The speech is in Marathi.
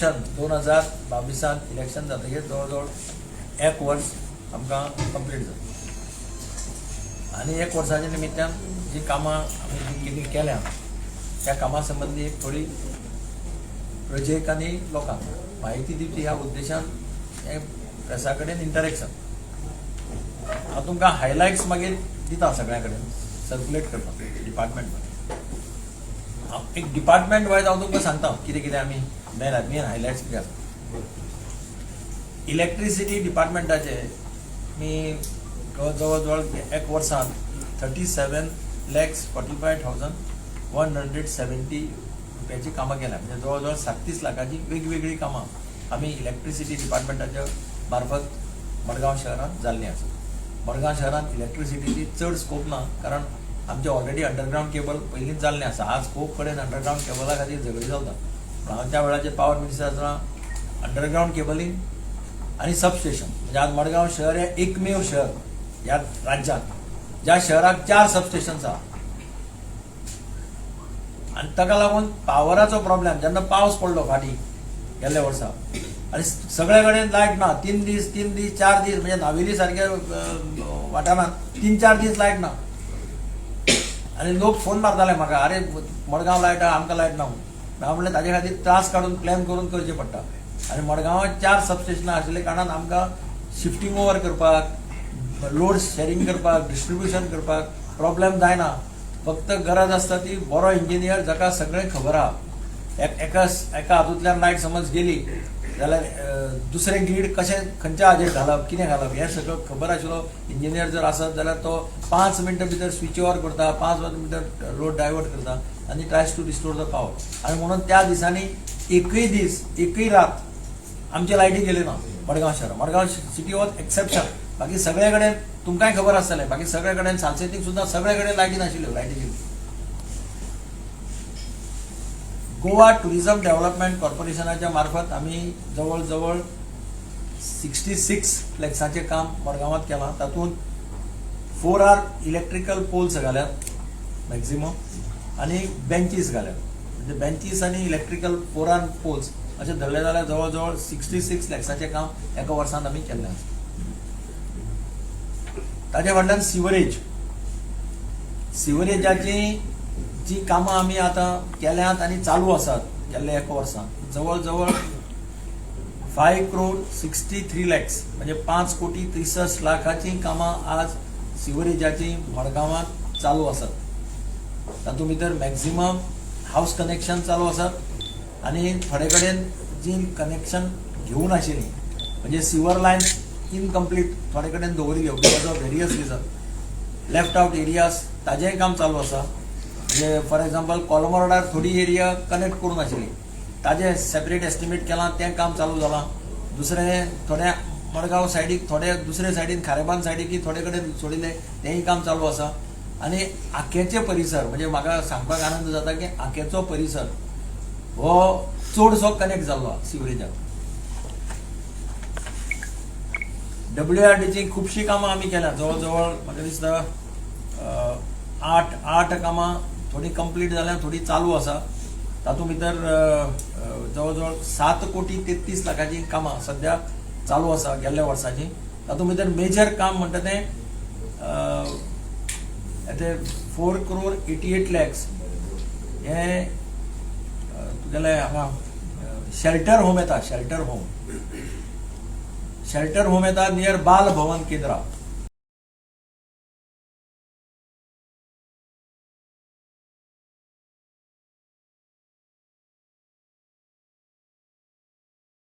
इलेक्शन 2022 इलेक्शन जातकीर जवळ 1 वर्ष आमकां कंप्लीट जाता आणि 1 वर्साच्या निमित्तान जी कामां आमी कितें केल्या त्या कामां संबंधी एक थोडी प्रजेक आनी लोकांक माहिती दिवची ह्या उद्देशान हे प्रेसा कडेन इंटरेक्शन हांव तुमकां हायलायट्स मागीर दिता सगळ्या कडेन सर्क्युलेट करता डिपार्टमेंट एक डिपार्टमेंट वायज हांव तुमकां सांगता कितें कितें आमी मेन हायलायट्स कितें आसा इलेक्ट्रिसिटी डिपार्टमेंटाचे मी जवळ 1 वर्सान 37,45,170 रुपयाची कामां केल्या म्हणजे जवळ 37 लाखाची वेगवेगळी कामां आमी इलेक्ट्रिसिटी डिपार्टमेंटाच्या मार्फत मडगांव शहरात जाल्लीं आसा मडगांव शहरात इलेक्ट्रिसिटीची चड स्कोप ना कारण आमचे ऑलरेडी अंडरग्राउंड केबल पयलींच जाल्लें आसा आज खूब कडेन अंडरग्राउंड केबला खातीर झगडी चलता हांव त्या वेळाचेर पावर मिनिस्टर आसतना अंडरग्राउंड केबलिंग आणि सबस्टेशन म्हणजे आज मडगांव शहर हे एकमेव शहर या राज्यात ज्या शहराक 4 सबस्टेशन्स आहा आणि ताका लागून पावराचो प्रॉब्लेम जेन्ना पावस पडलो फाटीं गेल्ल्या वर्सा आणि सगळे कडेन लायट ना 3 दीस 4 दीस म्हणजे नावेली सारख्या वाठारांत 3-4 दीस लायट ना आणि लोक फोन मारताले म्हाका अरे मडगांव लायट आमकां लायट ना हांव म्हणलें ताजे खातीर त्रास काडून प्लॅन करून करचें पडटा आणि मडगांवांत 4 सबस्टेशनां आशिल्ले कारणान आमकां शिफ्टिंग ओवर करपाक लोड शेअरिंग करपाक डिस्ट्रिब्युशन करपाक प्रॉब्लेम जायना फक्त गरज आसता ती बरो इंजिनियर जाका सगळें खबर आहा एका हातूंतल्यान लायट समज गेली जाल्यार दुसरें ग्रीड कशें खंयच्या हाजेर घालप कितें घालप हें सगळं खबर आशिल्लो इंजिनियर जर आसत जाल्यार तो 5 मिनटां भितर स्विच ओवर करता 5 मिनटां लोड डायवर्ट करता आनी tries to restore the power आणि म्हणून त्या दिसांनी एकय दीस एकय रात आमचे लायटी गेले ना मडगांव शहर मडगांव सिटी वॉज एक्सेप्शन बाकी सगळे कडेन तुमकांय खबर आसतलें बाकी सगळे कडेन सालसेतीक सुद्दां सगळे कडेन लायटी नाशिल्ल्यो लायटी गेल्यो गोवा टुरिझम डेव्हलपमेंट कॉर्पोरेशनाच्या मार्फत आम्ही जवळ 66 फ्लॅक्सांचे काम मडगांवात केलां तातूंत 4R इलेक्ट्रिकल पोल्स घाल्यात मॅक्झिमम आणि बेंचीस घाल्यात म्हणजे बेंचीस आणि इलेक्ट्रिकल 4R पोल्स अशें धरले जाल्यार जवळ 66 लॅक्सांचें काम एका वर्सान आमी केल्लें आसा ताजे फाटल्यान सिवरेजाची जी कामां आमी आतां केल्यात आनी चालू आसात गेल्ल्या 1 वर्सान जवळ 5,63 lakhs म्हणजे 5,63 लाखाची कामां आज सिवरेजाची मडगांवांत चालू आसात तातूंत भितर मॅक्झिमम हाऊस कनेक्शन चालू आसात आणि थोडे कडेन जी कनेक्शन घेवन आशिल्ली म्हणजे सिवर लायन इनकम्प्लीट थोडे कडेन दवरिल्ल्यो because of various reason left out areas ताजेंय काम चालू आसा म्हणजे फॉर एक्झाम्पल कोलमो रोडार थोडी एरिया कनेक्ट करून आशिल्ली ताजें सेपरेट एस्टिमेट केलां तें काम चालू जालां दुसरें थोड्या मडगांव सायडीक थोडे दुसरे सायडीन खारेबान सायडीक थोडे कडेन सोडिल्ले तेंय काम चालू आसा आणि आखेचे परिसर म्हणजे म्हाका सांगपाक आनंद जाता की आखेचो परिसर हो चडसो कनेक्ट जाल्लो सिवरेजाक WRDची खुबशीं कामां आमी केल्या जवळ म्हाका दिसता 8 कामां थोडी कंप्लीट जाल्या थोडी चालू आसा तातूंत भितर जवळ 7,33 लाखाची कामां सध्या चालू आसा गेल्ल्या वर्साची तातूंत भितर मेजर काम म्हणटा तें 4,88 lakhs हे तुगेले हांगा शेल्टर होम येता शेल्टर होम येता नियर बाल भवन केंद्रा